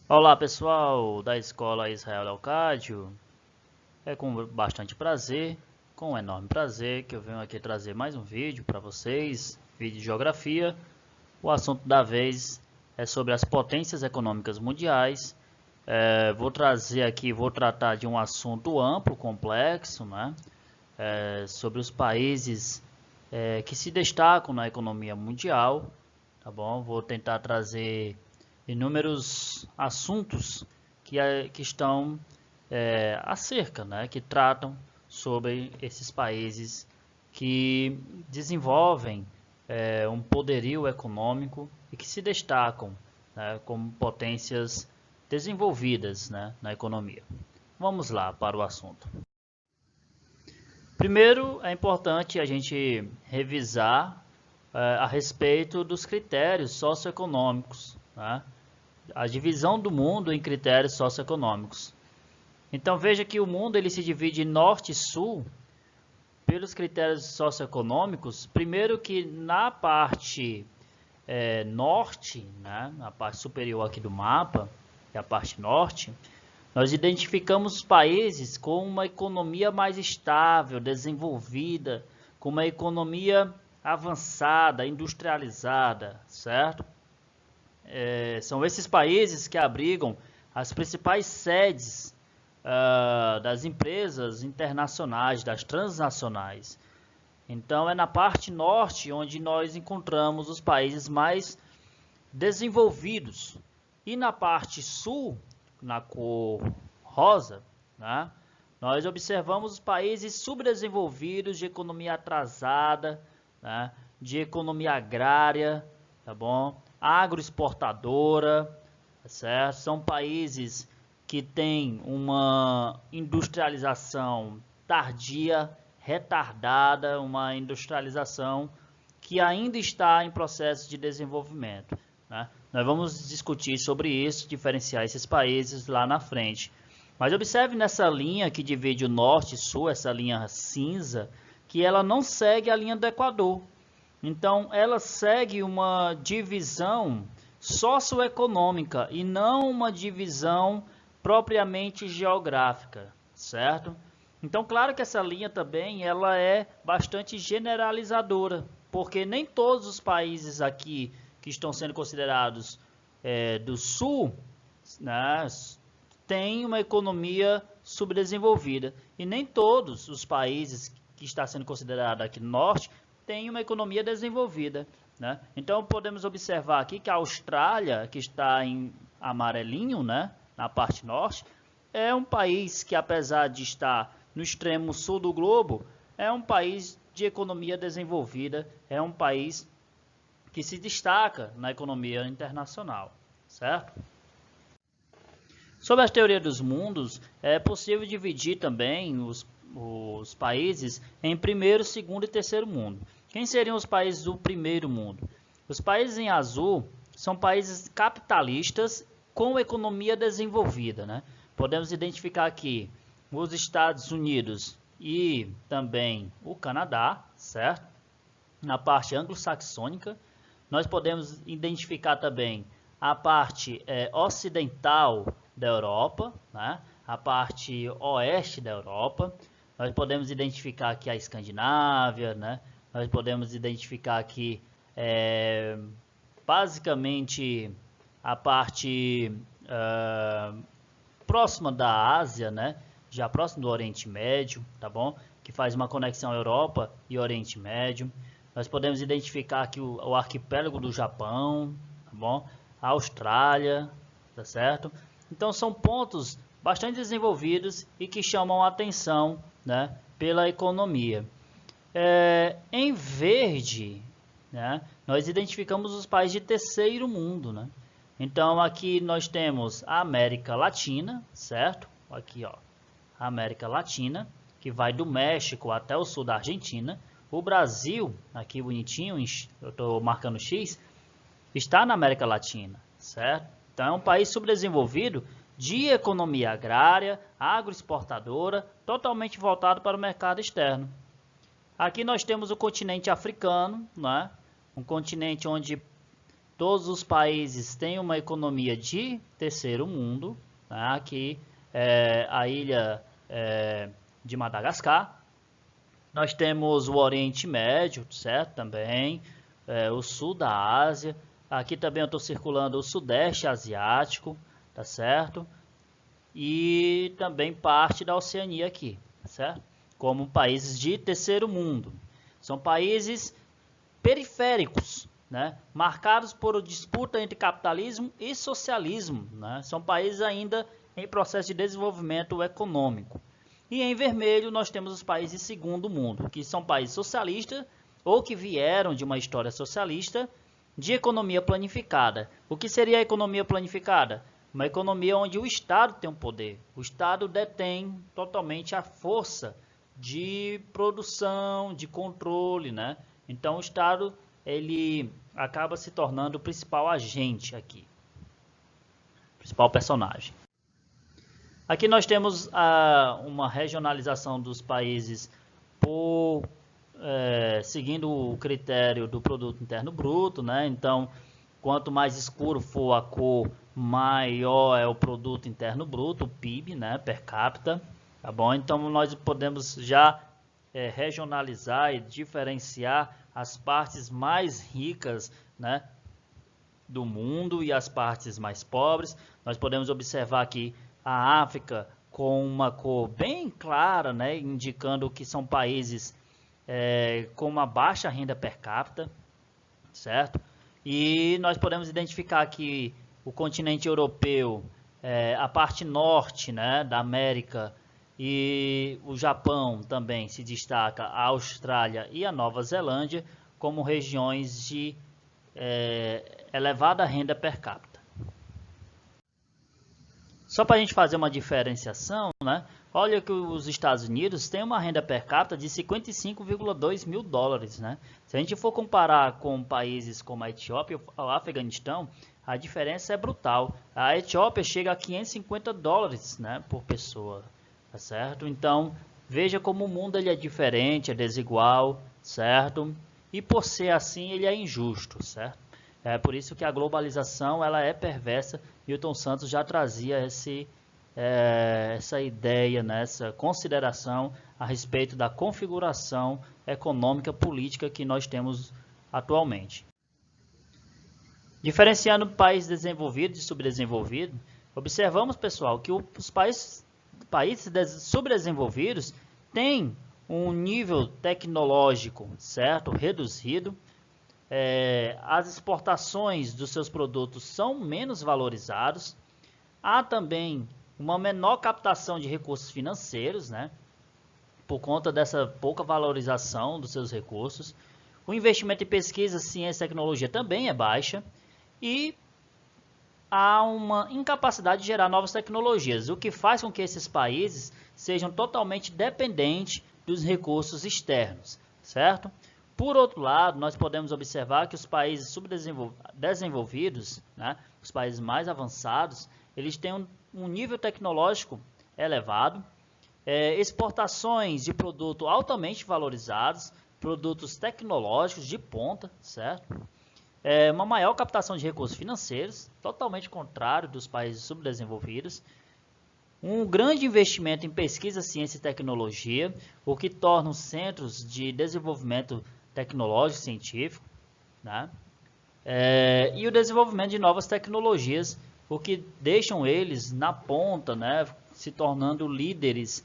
Olá pessoal da Escola Israel Leocádio, é com bastante prazer, com um enorme prazer que eu venho aqui trazer mais um vídeo para vocês, vídeo de geografia. O assunto da vez é sobre as potências econômicas mundiais. Vou tratar de um assunto amplo, complexo, né? Sobre os países que se destacam na economia mundial, tá bom? Vou tentar trazer inúmeros assuntos que estão acerca, né, que tratam sobre esses países que desenvolvem um poderio econômico e que se destacam, né, como potências desenvolvidas, né, na economia. Vamos lá para o assunto. Primeiro, é importante a gente revisar a respeito dos critérios socioeconômicos, né? A divisão do mundo em critérios socioeconômicos. Então veja que o mundo ele se divide em norte e sul pelos critérios socioeconômicos. Primeiro que na parte norte, né, na parte superior aqui do mapa, que é a parte norte, nós identificamos países com uma economia mais estável, desenvolvida, com uma economia avançada, industrializada, certo? São esses países que abrigam as principais sedes das empresas internacionais, das transnacionais. Então, é na parte norte onde nós encontramos os países mais desenvolvidos. E na parte sul, na cor rosa, né, nós observamos os países subdesenvolvidos de economia atrasada, né, de economia agrária, tá bom? Agroexportadora, tá certo? São países que têm uma industrialização tardia, retardada, uma industrialização que ainda está em processo de desenvolvimento, né? Nós vamos discutir sobre isso, diferenciar esses países lá na frente. Mas observe nessa linha que divide o norte e sul, essa linha cinza, que ela não segue a linha do Equador. Então, ela segue uma divisão socioeconômica e não uma divisão propriamente geográfica, certo? Então, claro que essa linha também ela é bastante generalizadora, porque nem todos os países aqui que estão sendo considerados do sul, né, têm uma economia subdesenvolvida, e nem todos os países que está sendo considerado aqui no norte têm uma economia desenvolvida, né? Então podemos observar aqui que a Austrália, que está em amarelinho, né, na parte norte, é um país que, apesar de estar no extremo sul do globo, é um país de economia desenvolvida, é um país que se destaca na economia internacional, certo? Sobre a teoria dos mundos, é possível dividir também os países em primeiro, segundo e terceiro mundo. Quem seriam os países do primeiro mundo? Os países em azul são países capitalistas com economia desenvolvida, né? Podemos identificar aqui os Estados Unidos e também o Canadá, certo? Na parte anglo-saxônica, nós podemos identificar também a parte ocidental da Europa, né? A parte oeste da Europa. Nós podemos identificar aqui a Escandinávia, né? Nós podemos identificar aqui basicamente a parte próxima da Ásia, né? Já próximo do Oriente Médio, tá bom? Que faz uma conexão Europa e Oriente Médio. Nós podemos identificar aqui o arquipélago do Japão, tá bom? A Austrália, tá certo? Então são pontos bastante desenvolvidos e que chamam a atenção, né, pela economia. Em verde, né, nós identificamos os países de terceiro mundo, né? Então aqui nós temos a América Latina, certo? Aqui, ó, a América Latina, que vai do México até o sul da Argentina. O Brasil, aqui bonitinho, eu estou marcando X, está na América Latina, certo? Então é um país subdesenvolvido de economia agrária, agroexportadora, totalmente voltado para o mercado externo. Aqui nós temos o continente africano, né? Um continente onde todos os países têm uma economia de terceiro mundo, né? Aqui a ilha de Madagascar. Nós temos o Oriente Médio, certo? Também o sul da Ásia. Aqui também eu estou circulando o Sudeste Asiático, tá certo? E também parte da Oceania aqui, certo? Como países de terceiro mundo. São países periféricos, né? Marcados por disputa entre capitalismo e socialismo, né? São países ainda em processo de desenvolvimento econômico. E em vermelho nós temos os países de segundo mundo, que são países socialistas ou que vieram de uma história socialista de economia planificada. O que seria a economia planificada? Uma economia onde o Estado tem um poder. O Estado detém totalmente a força de produção, de controle, né? Então o Estado ele acaba se tornando o principal agente aqui, o principal personagem. Aqui nós temos uma regionalização dos países seguindo o critério do produto interno bruto, né? Então, quanto mais escuro for a cor, maior é o produto interno bruto, o PIB, né? Per capita, tá bom? Então, nós podemos já regionalizar e diferenciar as partes mais ricas, né, do mundo e as partes mais pobres. Nós podemos observar aqui a África com uma cor bem clara, né, indicando que são países com uma baixa renda per capita, certo? E nós podemos identificar aqui o continente europeu, a parte norte, né, da América, e o Japão também se destaca, a Austrália e a Nova Zelândia como regiões de elevada renda per capita. Só para a gente fazer uma diferenciação, né? Olha que os Estados Unidos têm uma renda per capita de 55,2 mil dólares, né? Se a gente for comparar com países como a Etiópia ou o Afeganistão, a diferença é brutal. A Etiópia chega a 550 dólares, né, por pessoa, tá certo? Então, veja como o mundo ele é diferente, é desigual, certo? E por ser assim, ele é injusto, certo? É por isso que a globalização ela é perversa. Milton Santos já trazia essa ideia, né, essa consideração a respeito da configuração econômica política que nós temos atualmente. Diferenciando países desenvolvidos e subdesenvolvidos, observamos, pessoal, que os países subdesenvolvidos têm um nível tecnológico, certo, reduzido. As exportações dos seus produtos são menos valorizados. Há também uma menor captação de recursos financeiros, né, por conta dessa pouca valorização dos seus recursos. O investimento em pesquisa, ciência e tecnologia também é baixa. E há uma incapacidade de gerar novas tecnologias, o que faz com que esses países sejam totalmente dependentes dos recursos externos, certo? Por outro lado, nós podemos observar que os países subdesenvolvidos, né, os países mais avançados, eles têm um nível tecnológico elevado, exportações de produtos altamente valorizados, produtos tecnológicos de ponta, certo? Uma maior captação de recursos financeiros, totalmente contrário dos países subdesenvolvidos. Um grande investimento em pesquisa, ciência e tecnologia, o que torna os centros de desenvolvimento tecnológico e científico, né? E o desenvolvimento de novas tecnologias, o que deixam eles na ponta, né? Se tornando líderes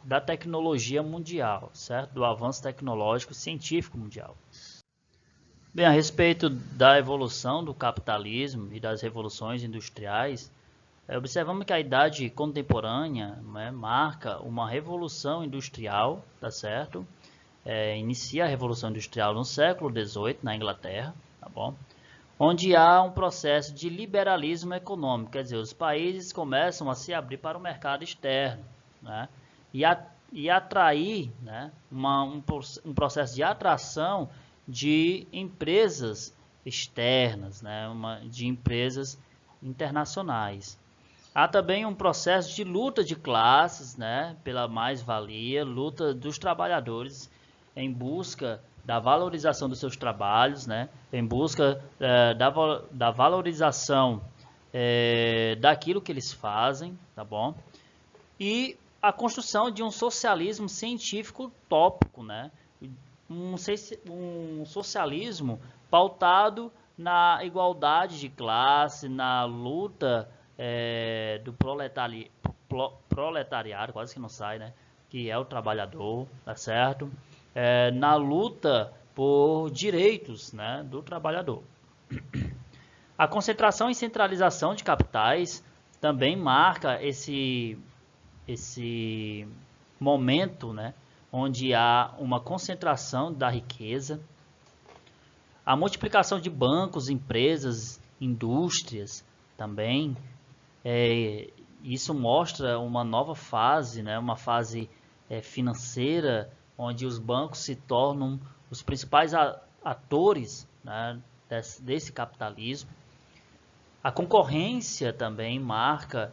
da tecnologia mundial, certo? Do avanço tecnológico científico mundial. Bem, a respeito da evolução do capitalismo e das revoluções industriais, observamos que a idade contemporânea, né, marca uma revolução industrial, tá certo? Inicia a revolução industrial no século XVIII na Inglaterra, tá bom? Onde há um processo de liberalismo econômico, quer dizer, os países começam a se abrir para o mercado externo, né? E atrair, né, um processo de atração de empresas externas, né, de empresas internacionais. Há também um processo de luta de classes, né, pela mais-valia, luta dos trabalhadores em busca da valorização dos seus trabalhos, né? Em busca da valorização daquilo que eles fazem, tá bom? E a construção de um socialismo científico utópico, né? Um socialismo pautado na igualdade de classe, na luta do proletariado, quase que não sai, né? Que é o trabalhador, tá certo? Na luta por direitos, né, do trabalhador. A concentração e centralização de capitais também marca esse momento, né, onde há uma concentração da riqueza. A multiplicação de bancos, empresas, indústrias também. Isso mostra uma nova fase, né, uma fase financeira, onde os bancos se tornam os principais atores, né, desse capitalismo. A concorrência também marca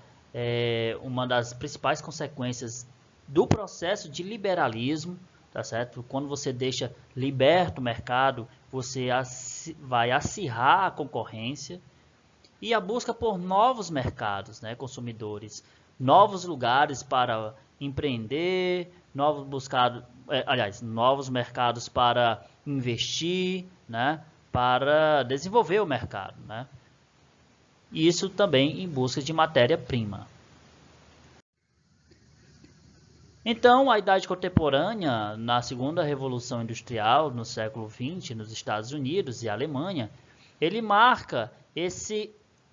uma das principais consequências do processo de liberalismo, tá certo? Quando você deixa liberto o mercado, você vai acirrar a concorrência e a busca por novos mercados, né, consumidores, novos lugares para empreender, novos mercados para investir, né, para desenvolver o mercado, né? Isso também em busca de matéria-prima. Então, a Idade Contemporânea, na segunda Revolução Industrial, no século XX, nos Estados Unidos e Alemanha, ele marca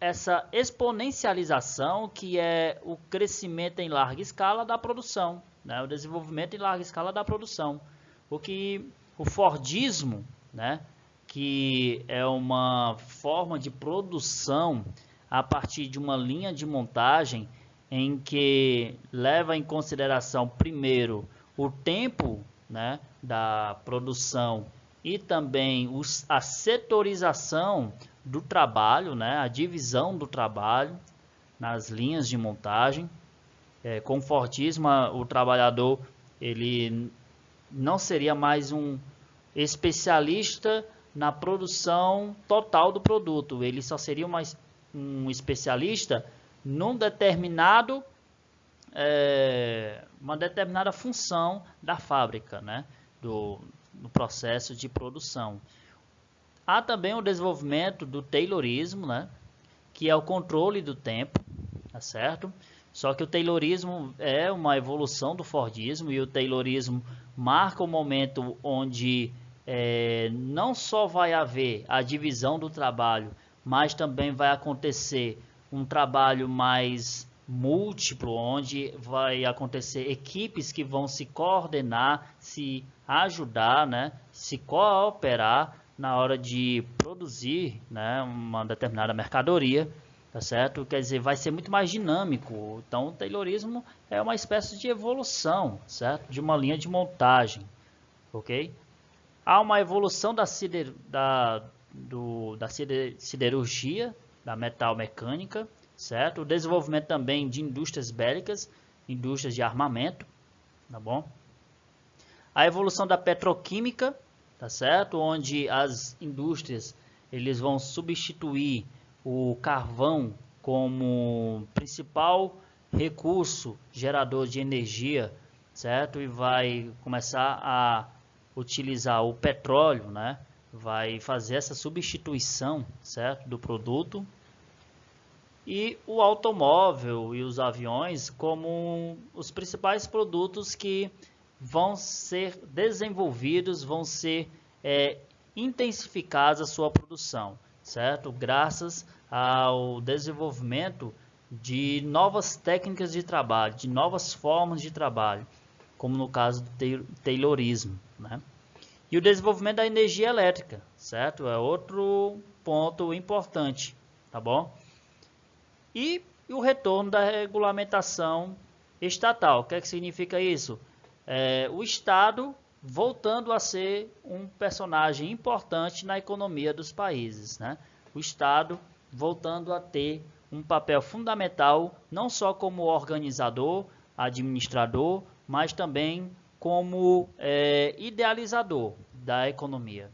essa exponencialização que é o crescimento em larga escala da produção, né? O desenvolvimento em larga escala da produção. O Fordismo, né, que é uma forma de produção a partir de uma linha de montagem em que leva em consideração primeiro o tempo, né, da produção e também a setorização do trabalho, né, a divisão do trabalho nas linhas de montagem. Com o Fordismo, o trabalhador ele não seria mais um especialista na produção total do produto, ele só seria um especialista num uma determinada função da fábrica, né, no processo de produção. Há também o desenvolvimento do Taylorismo, né, que é o controle do tempo, tá certo? Só que o Taylorismo é uma evolução do Fordismo, e o Taylorismo marca o momento onde não só vai haver a divisão do trabalho, mas também vai acontecer um trabalho mais múltiplo, onde vai acontecer equipes que vão se coordenar, se ajudar, né, se cooperar na hora de produzir, né, uma determinada mercadoria, tá certo? Quer dizer, vai ser muito mais dinâmico. Então, o Taylorismo é uma espécie de evolução, certo? De uma linha de montagem, ok? Há uma evolução da siderurgia, da metalmecânica, certo? O desenvolvimento também de indústrias bélicas, indústrias de armamento, tá bom? A evolução da petroquímica, tá certo? Onde as indústrias eles vão substituir o carvão como principal recurso gerador de energia, certo? E vai começar a utilizar o petróleo, né? Vai fazer essa substituição, certo, do produto. E o automóvel e os aviões como os principais produtos que vão ser desenvolvidos, vão ser intensificados a sua produção, certo? Graças ao desenvolvimento de novas técnicas de trabalho, de novas formas de trabalho, como no caso do Taylorismo, né? E o desenvolvimento da energia elétrica, certo? É outro ponto importante, tá bom? E o retorno da regulamentação estatal. O que é que significa isso? O Estado voltando a ser um personagem importante na economia dos países, né? O Estado voltando a ter um papel fundamental, não só como organizador, administrador, mas também como idealizador da economia.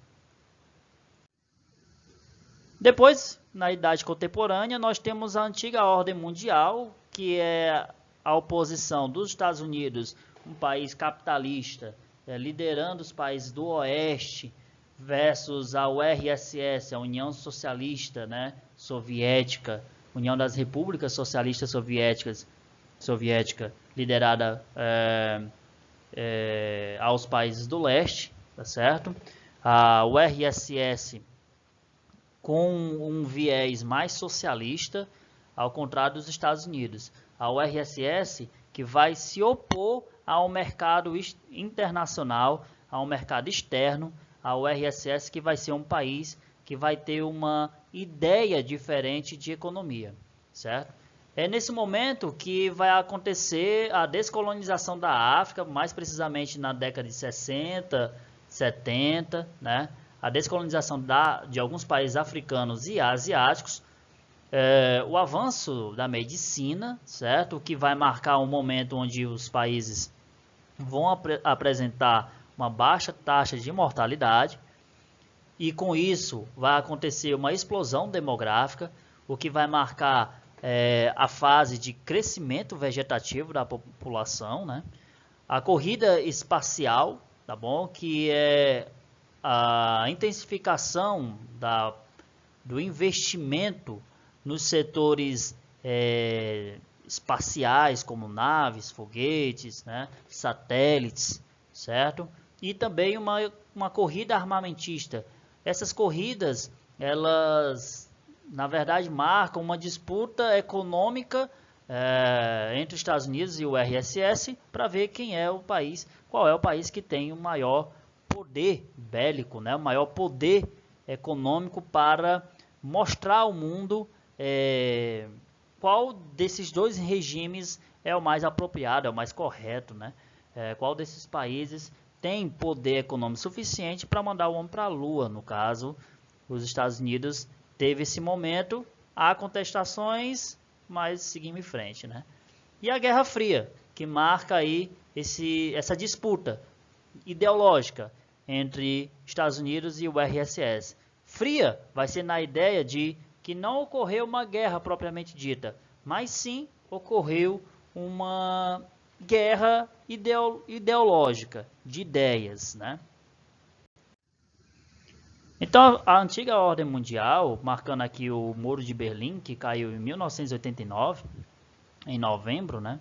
Depois, na Idade Contemporânea, nós temos a antiga ordem mundial, que é a oposição dos Estados Unidos, um país capitalista, liderando os países do Oeste, versus a URSS, a União Socialista, né, Soviética, União das Repúblicas Socialistas Soviética, liderada aos países do leste, tá certo? A URSS com um viés mais socialista, ao contrário dos Estados Unidos. A URSS que vai se opor ao mercado internacional, ao mercado externo, a URSS que vai ser um país que vai ter uma ideia diferente de economia, certo? É nesse momento que vai acontecer a descolonização da África, mais precisamente na década de 60, 70, né? A descolonização de alguns países africanos e asiáticos, o avanço da medicina, certo? O que vai marcar um momento onde os países vão apresentar uma baixa taxa de mortalidade, e com isso vai acontecer uma explosão demográfica, o que vai marcar a fase de crescimento vegetativo da população, né? A corrida espacial, tá bom? Que é a intensificação do investimento nos setores espaciais, como naves, foguetes, né? Satélites, certo? E também uma corrida armamentista. Essas corridas, elas, na verdade, marcam uma disputa econômica entre os Estados Unidos e o URSS para ver qual é o país que tem o maior poder bélico, né? O maior poder econômico para mostrar ao mundo qual desses dois regimes é o mais apropriado, é o mais correto, né? Qual desses países tem poder econômico suficiente para mandar o homem para a Lua. No caso, os Estados Unidos teve esse momento, há contestações, mas seguimos em frente, né? E a Guerra Fria, que marca aí essa disputa ideológica entre Estados Unidos e o URSS. Fria vai ser na ideia de que não ocorreu uma guerra propriamente dita, mas sim ocorreu uma guerra ideológica, de ideias, né? Então, a antiga ordem mundial, marcando aqui o Muro de Berlim, que caiu em 1989, em novembro, né?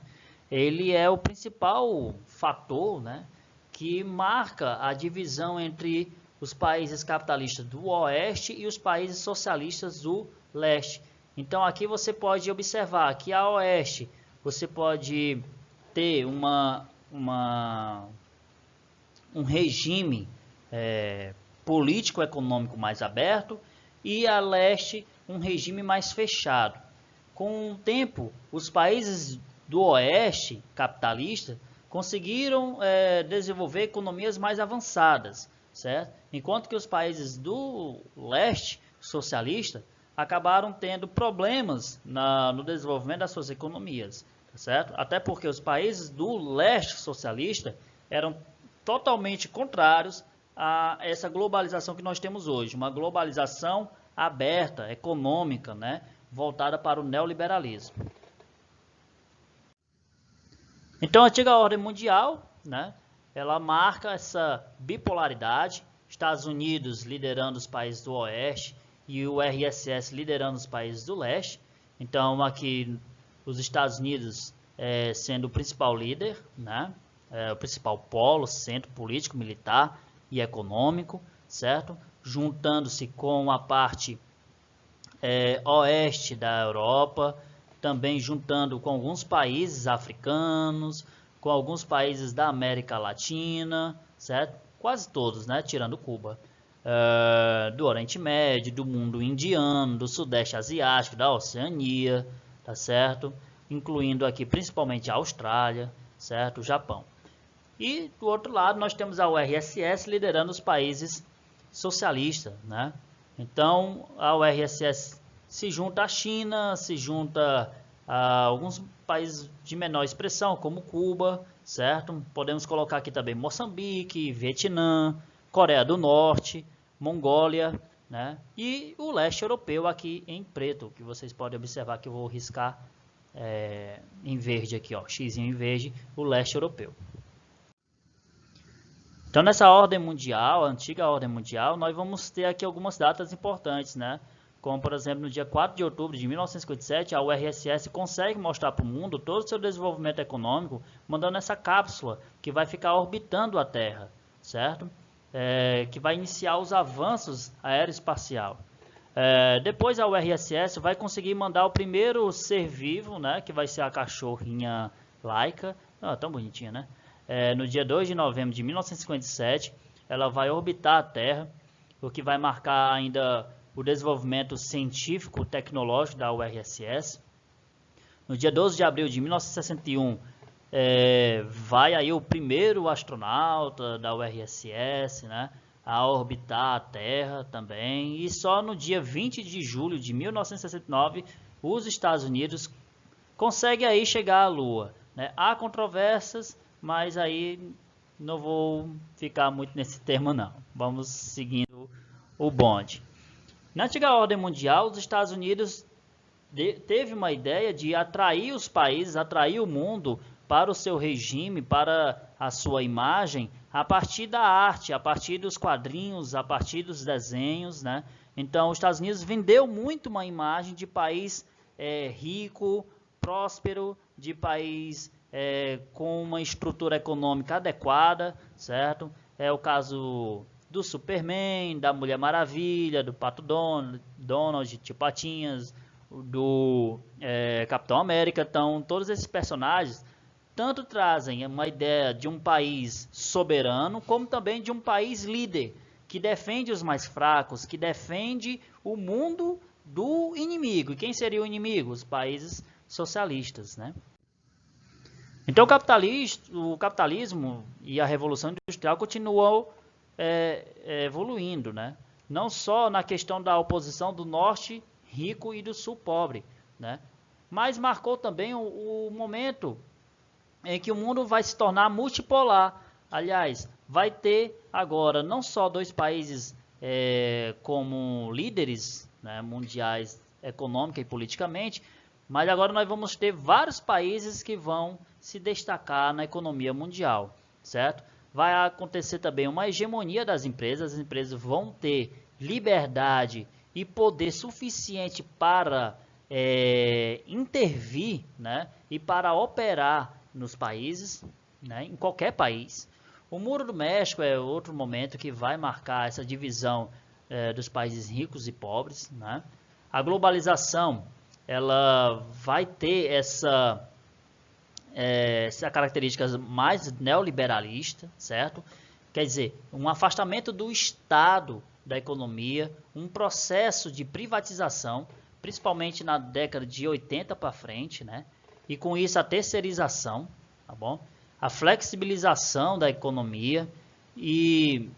Ele é o principal fator, né, que marca a divisão entre os países capitalistas do Oeste e os países socialistas do Leste. Então, aqui você pode observar que a Oeste você pode ter um regime político-econômico mais aberto e a Leste um regime mais fechado. Com o tempo, os países do Oeste capitalista conseguiram desenvolver economias mais avançadas, certo? Enquanto que os países do Leste socialista acabaram tendo problemas no desenvolvimento das suas economias, certo? Até porque os países do Leste socialista eram totalmente contrários a essa globalização que nós temos hoje, uma globalização aberta, econômica, né, voltada para o neoliberalismo. Então, a antiga ordem mundial, né, ela marca essa bipolaridade, Estados Unidos liderando os países do Oeste e o URSS liderando os países do Leste. Então, aqui os Estados Unidos sendo o principal líder, né, o principal polo, centro político, militar e econômico, certo? Juntando-se com a parte oeste da Europa, também juntando com alguns países africanos, com alguns países da América Latina, certo? Quase todos, né? Tirando Cuba. Do Oriente Médio, do mundo indiano, do Sudeste Asiático, da Oceania, tá certo? Incluindo aqui principalmente a Austrália, certo? O Japão. E do outro lado nós temos a URSS liderando os países socialistas, né? Então a URSS se junta à China, se junta a alguns países de menor expressão, como Cuba, certo? Podemos colocar aqui também Moçambique, Vietnã, Coreia do Norte, Mongólia, né? E o leste europeu aqui em preto, que vocês podem observar que eu vou riscar em verde aqui, ó, X em verde, o leste europeu. Então, nessa ordem mundial, a antiga ordem mundial, nós vamos ter aqui algumas datas importantes, né? Como, por exemplo, no dia 4 de outubro de 1957, a URSS consegue mostrar para o mundo todo o seu desenvolvimento econômico, mandando essa cápsula que vai ficar orbitando a Terra, certo? Que vai iniciar os avanços aeroespacial. Depois a URSS vai conseguir mandar o primeiro ser vivo, né? Que vai ser a cachorrinha Laika. Tão bonitinha, né? No dia 2 de novembro de 1957, ela vai orbitar a Terra, o que vai marcar ainda o desenvolvimento científico tecnológico da URSS. No dia 12 de abril de 1961, vai aí o primeiro astronauta da URSS, né, a orbitar a Terra também. E só no dia 20 de julho de 1969, os Estados Unidos conseguem aí chegar à Lua, né? Há controvérsias, mas aí não vou ficar muito nesse termo não. Vamos seguindo o bonde. Na antiga ordem mundial, os Estados Unidos teve uma ideia de atrair os países, atrair o mundo para o seu regime, para a sua imagem, a partir da arte, a partir dos quadrinhos, a partir dos desenhos, né? Então, os Estados Unidos vendeu muito uma imagem de país rico, próspero, de país com uma estrutura econômica adequada, certo? É o caso do Superman, da Mulher Maravilha, do Pato Donald, Tio Patinhas, do Capitão América. Então, todos esses personagens tanto trazem uma ideia de um país soberano, como também de um país líder, que defende os mais fracos, que defende o mundo do inimigo. E quem seria o inimigo? Os países socialistas, né? Então, o capitalismo e a Revolução Industrial continuou evoluindo, né? Não só na questão da oposição do norte rico e do sul pobre, né? Mas marcou também o momento em que o mundo vai se tornar multipolar. Aliás, vai ter agora não só dois países como líderes, né, mundiais econômica e politicamente, mas agora nós vamos ter vários países que vão se destacar na economia mundial, certo? Vai acontecer também uma hegemonia das empresas, as empresas vão ter liberdade e poder suficiente para intervir, né, e para operar nos países, né, em qualquer país. O Muro do México é outro momento que vai marcar essa divisão dos países ricos e pobres, né? A globalização, ela vai ter essa característica mais neoliberalista, certo? Quer dizer, um afastamento do Estado da economia, um processo de privatização, principalmente na década de 80 para frente, né? E com isso a terceirização, tá bom? A flexibilização da economia e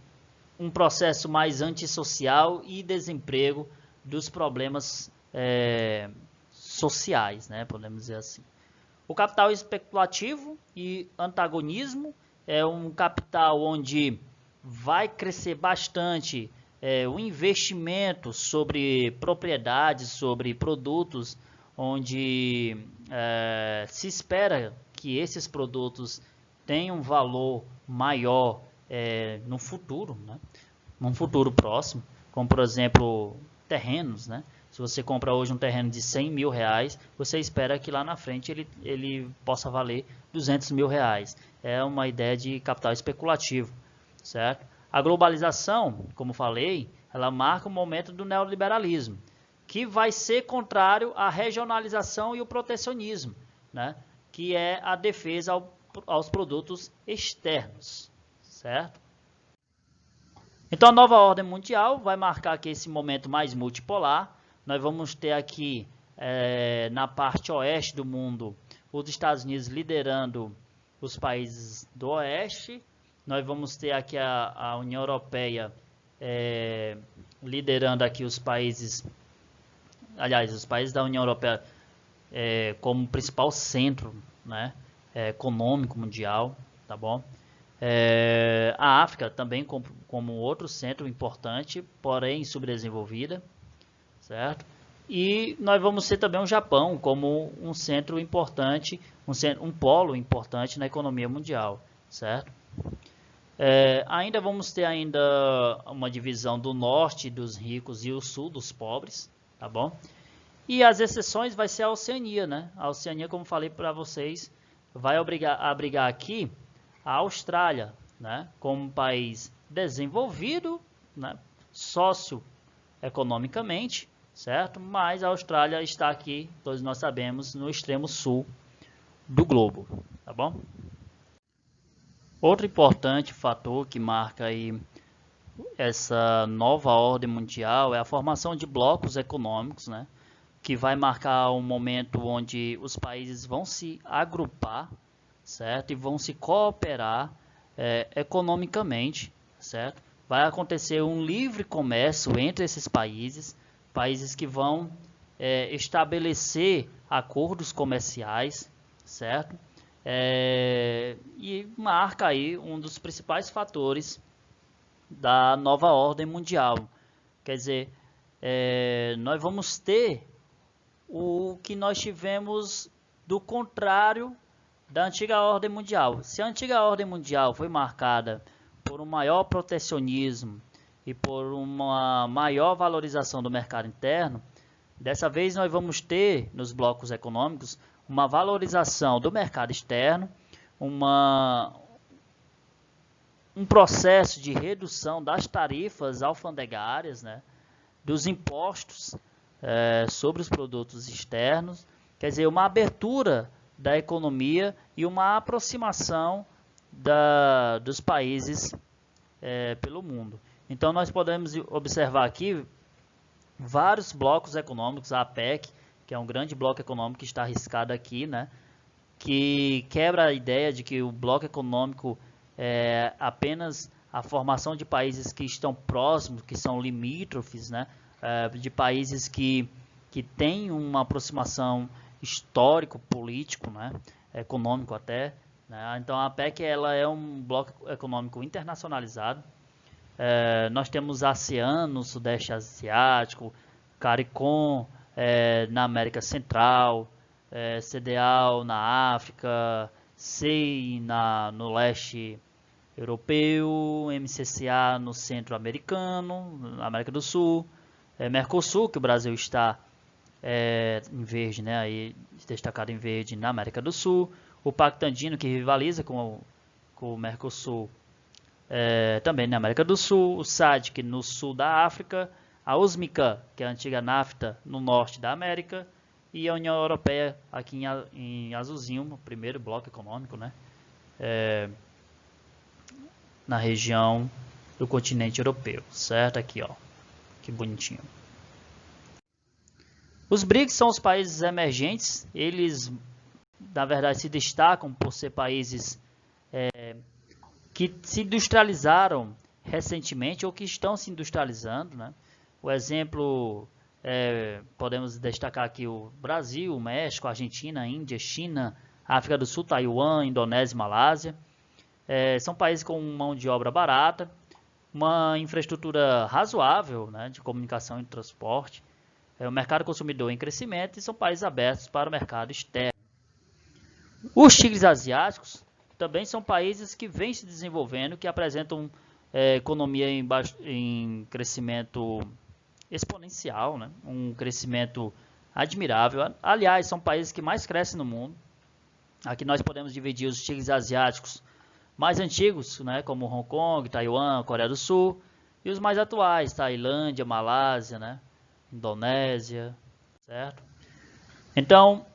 um processo mais antissocial e desemprego dos problemas sociais, né? Podemos dizer assim. O capital especulativo e antagonismo é um capital onde vai crescer bastante o investimento sobre propriedades, sobre produtos, onde se espera que esses produtos tenham um valor maior no futuro, né? Num futuro próximo, como por exemplo terrenos, né? Se você compra hoje um terreno de 100 mil reais, você espera que lá na frente ele possa valer 200 mil reais. É uma ideia de capital especulativo, certo? A globalização, como falei, ela marca o momento do neoliberalismo, que vai ser contrário à regionalização e o protecionismo, né? Que é a defesa aos produtos externos, certo? Então a nova ordem mundial vai marcar aqui esse momento mais multipolar. Nós vamos ter aqui na parte oeste do mundo os Estados Unidos liderando os países do oeste. Nós vamos ter aqui a União Europeia liderando aqui os países, aliás, os países da União Europeia como principal centro, né, econômico mundial, tá bom? A África também como outro centro importante, porém subdesenvolvida, certo? E nós vamos ter também o Japão como um centro importante, um polo importante na economia mundial, certo? Ainda vamos ter uma divisão do norte dos ricos e o sul dos pobres, tá bom? E as exceções vai ser a Oceania, né? A Oceania, como falei para vocês, vai abrigar aqui a Austrália, né? Como um país desenvolvido, né? Socioeconomicamente, certo? Mas a Austrália está aqui, todos nós sabemos, no extremo sul do globo, tá bom? Outro importante fator que marca aí essa nova ordem mundial é a formação de blocos econômicos, né? Que vai marcar um momento onde os países vão se agrupar, certo? E vão se cooperar economicamente, certo? Vai acontecer um livre comércio entre esses países, países que vão estabelecer acordos comerciais, certo? E marca aí um dos principais fatores da nova ordem mundial. Quer dizer, nós vamos ter o que nós tivemos do contrário da antiga ordem mundial. Se a antiga ordem mundial foi marcada por um maior protecionismo e por uma maior valorização do mercado interno, dessa vez nós vamos ter nos blocos econômicos uma valorização do mercado externo, um processo de redução das tarifas alfandegárias, né, dos impostos sobre os produtos externos, quer dizer, uma abertura da economia e uma aproximação dos países pelo mundo. Então nós podemos observar aqui vários blocos econômicos, a APEC, que é um grande bloco econômico que está arriscado aqui, né, que quebra a ideia de que o bloco econômico é apenas a formação de países que estão próximos, que são limítrofes, né, de países que têm uma aproximação histórico-político, né, econômico até. Né? Então a APEC ela é um bloco econômico internacionalizado. Nós temos ASEAN no Sudeste Asiático, CARICOM na América Central, CEDEAO na África, CEI no Leste Europeu, MCCA no Centro Americano, na América do Sul, Mercosul, que o Brasil está em verde, né, aí destacado em verde na América do Sul, o Pacto Andino, que rivaliza com o Mercosul, também na América do Sul, o SADC no sul da África, a USMCA, que é a antiga NAFTA, no norte da América, e a União Europeia aqui em azulzinho, o primeiro bloco econômico, né, na região do continente europeu, certo? Aqui, ó, que bonitinho. Os BRICS são os países emergentes, eles, na verdade, se destacam por ser países que se industrializaram recentemente ou que estão se industrializando, né? O exemplo, podemos destacar aqui o Brasil, o México, a Argentina, a Índia, China, África do Sul, Taiwan, Indonésia e Malásia. São países com mão de obra barata, uma infraestrutura razoável, né, de comunicação e transporte, o mercado consumidor em crescimento e são países abertos para o mercado externo. Os tigres asiáticos também são países que vêm se desenvolvendo, que apresentam economia em crescimento exponencial, né? Um crescimento admirável. Aliás, são países que mais crescem no mundo. Aqui nós podemos dividir os tigres asiáticos mais antigos, né? Como Hong Kong, Taiwan, Coreia do Sul, e os mais atuais, Tailândia, Malásia, né? Indonésia, certo? Então,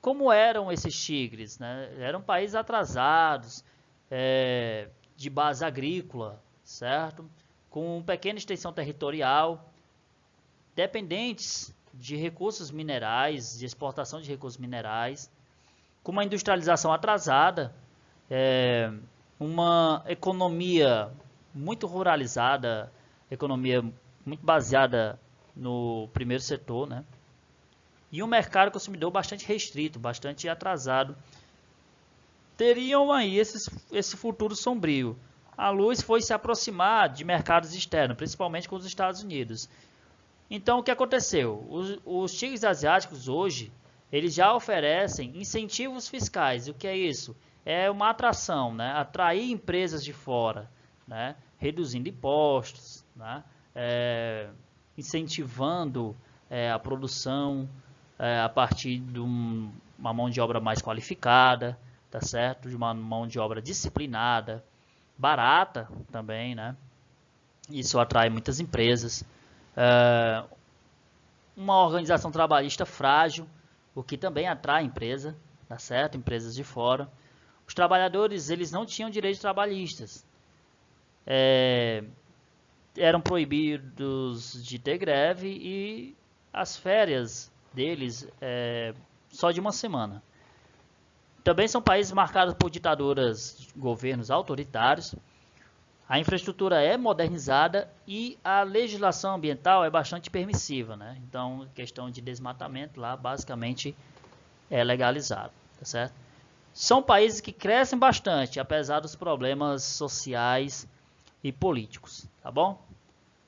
como eram esses tigres, né? Eram países atrasados, de base agrícola, certo? Com pequena extensão territorial, dependentes de recursos minerais, de exportação de recursos minerais, com uma industrialização atrasada, uma economia muito ruralizada, economia muito baseada no primeiro setor, né? E um mercado consumidor bastante restrito, bastante atrasado teriam aí esse futuro sombrio. A luz foi se aproximar de mercados externos, principalmente com os Estados Unidos. Então, o que aconteceu? Os tigres asiáticos hoje, eles já oferecem incentivos fiscais. O que é isso? É uma atração, né? Atrair empresas de fora, né? Reduzindo impostos, né? Incentivando a produção a partir de uma mão de obra mais qualificada, tá certo? De uma mão de obra disciplinada, barata também, né? Isso atrai muitas empresas. Uma organização trabalhista frágil, o que também atrai empresa, tá certo? Empresas de fora. Os trabalhadores, eles não tinham direitos trabalhistas. Eram proibidos de ter greve e as férias deles só de uma semana. Também são países marcados por ditaduras, governos autoritários. A infraestrutura é modernizada e a legislação ambiental é bastante permissiva, né? Então, questão de desmatamento lá, basicamente, é legalizado, tá certo? São países que crescem bastante, apesar dos problemas sociais e políticos, tá bom?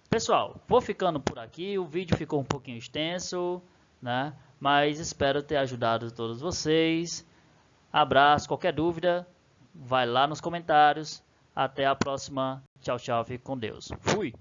Pessoal, vou ficando por aqui, o vídeo ficou um pouquinho extenso, né? Mas espero ter ajudado todos vocês. Abraço, qualquer dúvida, vai lá nos comentários. Até a próxima. Tchau, tchau. Fique com Deus. Fui!